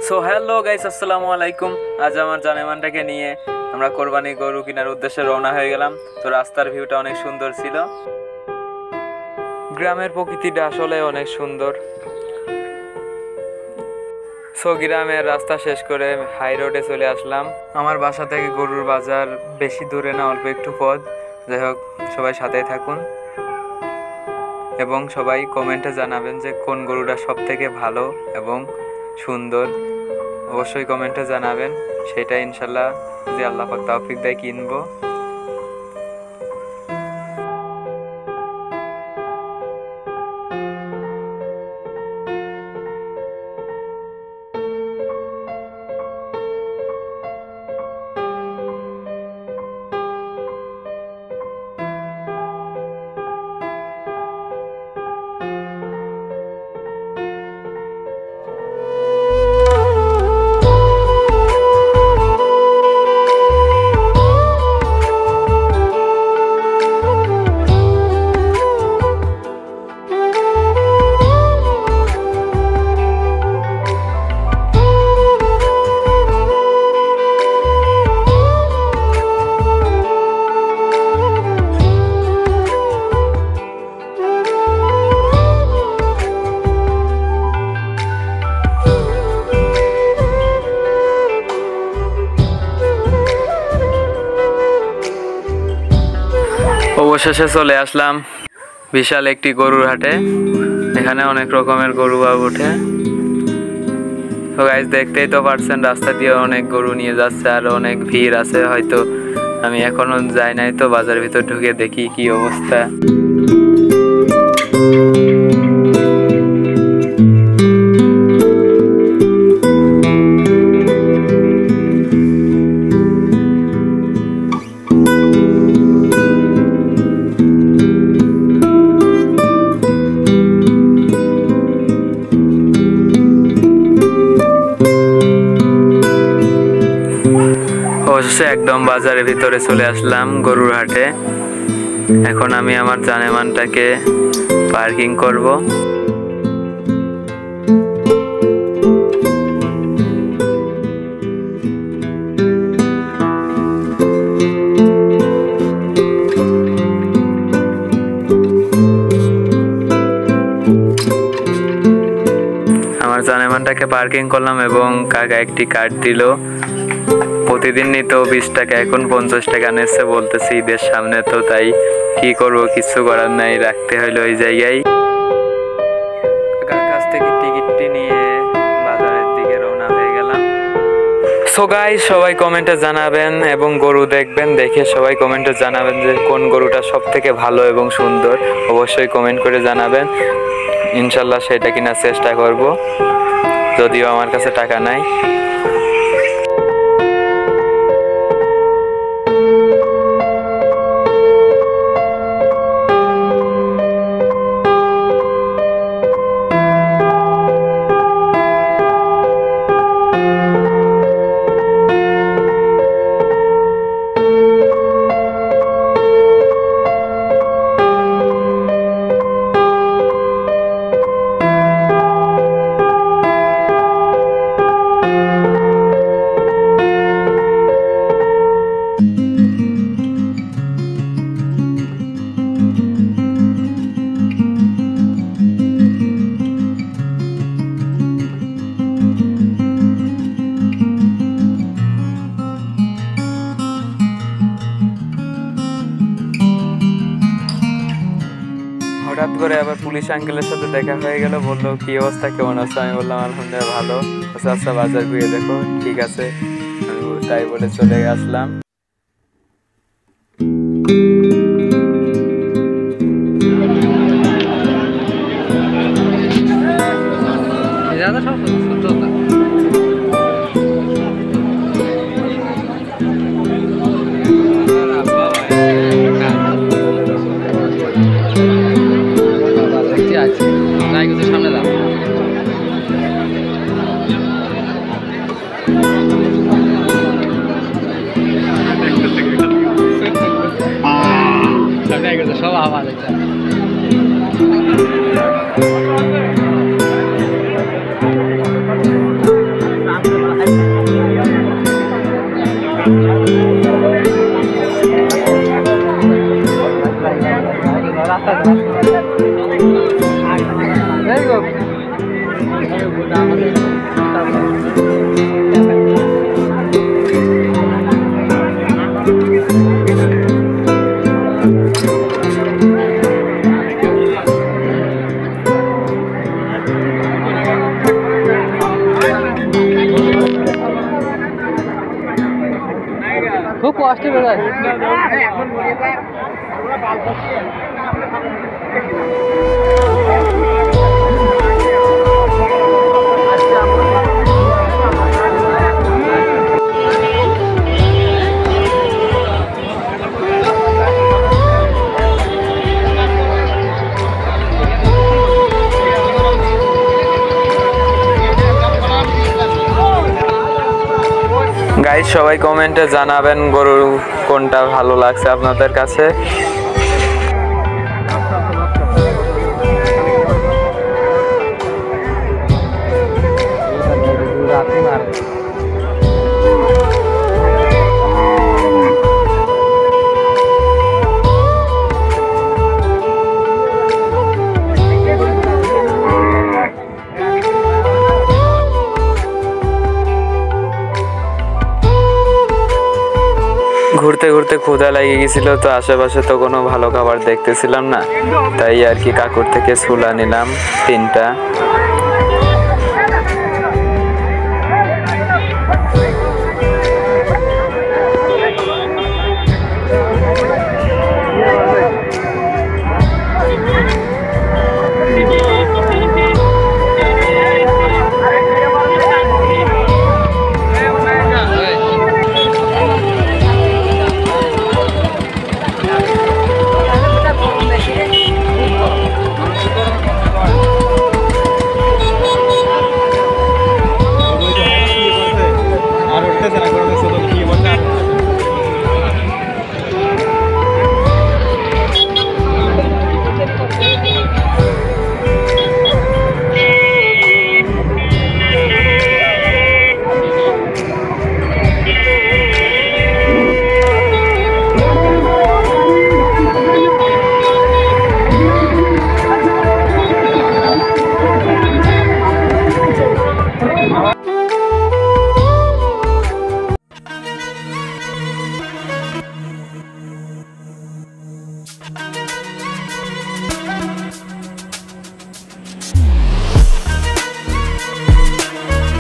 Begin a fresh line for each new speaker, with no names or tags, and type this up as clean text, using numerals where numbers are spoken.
So hello guys, আসসালামু আলাইকুম। আজ আমার জানেমানটাকে নিয়ে আমরা কোরবানি গরু কেনার উদ্দেশ্যে রওনা হয়ে গেলাম। তো রাস্তার ভিউটা অনেক সুন্দর ছিল, গ্রামের প্রকৃতিটা আসলে অনেক সুন্দর। সো গ্রামের রাস্তা শেষ করে হাই রোডে চলে আসলাম। আমার বাসা থেকে গরুর বাজার বেশি দূরে না, অল্প একটু পথ। যাই হোক, সবাই সাথেই থাকুন এবং সবাই কমেন্টে জানাবেন যে কোন গরুটা সব থেকে ভালো এবং সুন্দর। অবশ্যই কমেন্টে জানাবেন, সেটা ইনশাল্লাহ যে আল্লাহ পাক তৌফিক দেয় কিনবো। অবশেষে চলে আসলাম বিশাল একটি গরুর হাটে। এখানে অনেক রকমের গরু ওঠে। তো গাইস, দেখতেই তো পারছেন, রাস্তা দিয়ে অনেক গরু নিয়ে যাচ্ছে আর অনেক ভিড় আছে। হয়তো আমি এখনো যাই নাই, তো বাজার ভিতর ঢুকে দেখি কি অবস্থা। অবশেষে একদম বাজারের ভিতরে চলে আসলাম গরুর হাটে। এখন আমি আমার জানেমানটাকে পার্কিং করব। আমার জানেমানটাকে পার্কিং করলাম এবং কাকা একটি কার্ড দিল। প্রতিদিন নিত 20 টাকা, এখন 50 টাকা নিচ্ছে বলতেছে ঈদের সামনে। তো তাই কি করব, কিছু করার নাই, রাখতে হইলো ওই জায়গায়। কাকার কাছ থেকে টিকিটটি নিয়ে বাজারের দিকে রওনা হয়ে গেলাম। সো গাইস, সবাই কমেন্টে জানাবেন এবং গরু দেখবেন, দেখে সবাই কমেন্টে জানাবেন যে কোন গরুটা সব থেকে ভালো এবং সুন্দর। অবশ্যই কমেন্ট করে জানাবেন, ইনশাল্লাহ সেটা কেনার চেষ্টা করব, যদিও আমার কাছে টাকা নাই। হঠাৎ করে আবার পুলিশ আঙ্কেলের সাথে দেখা হয়ে গেল। বললো কি অবস্থা, কেমন আছো? আমি বললাম আলহামদুলিল্লাহ ভালো। আচ্ছা বাজার ঘুরে দেখো। ঠিক আছে, আমি তাই বলে চলে আসলাম। সামনে দাও। সব আওয়াজ
কষ্টে বেরোয়।
গাইস সবাই কমেন্টে জানাবেন গরু কোনটা ভালো লাগছে আপনাদের কাছে। ঘুরতে ঘুরতে ক্ষুধা লেগে গেছিল, তো আশেপাশে তো কোনো ভালো খাবার দেখতেছিলাম না, তাই আর কি কাকুর থেকে ছোলা নিলাম 3টা।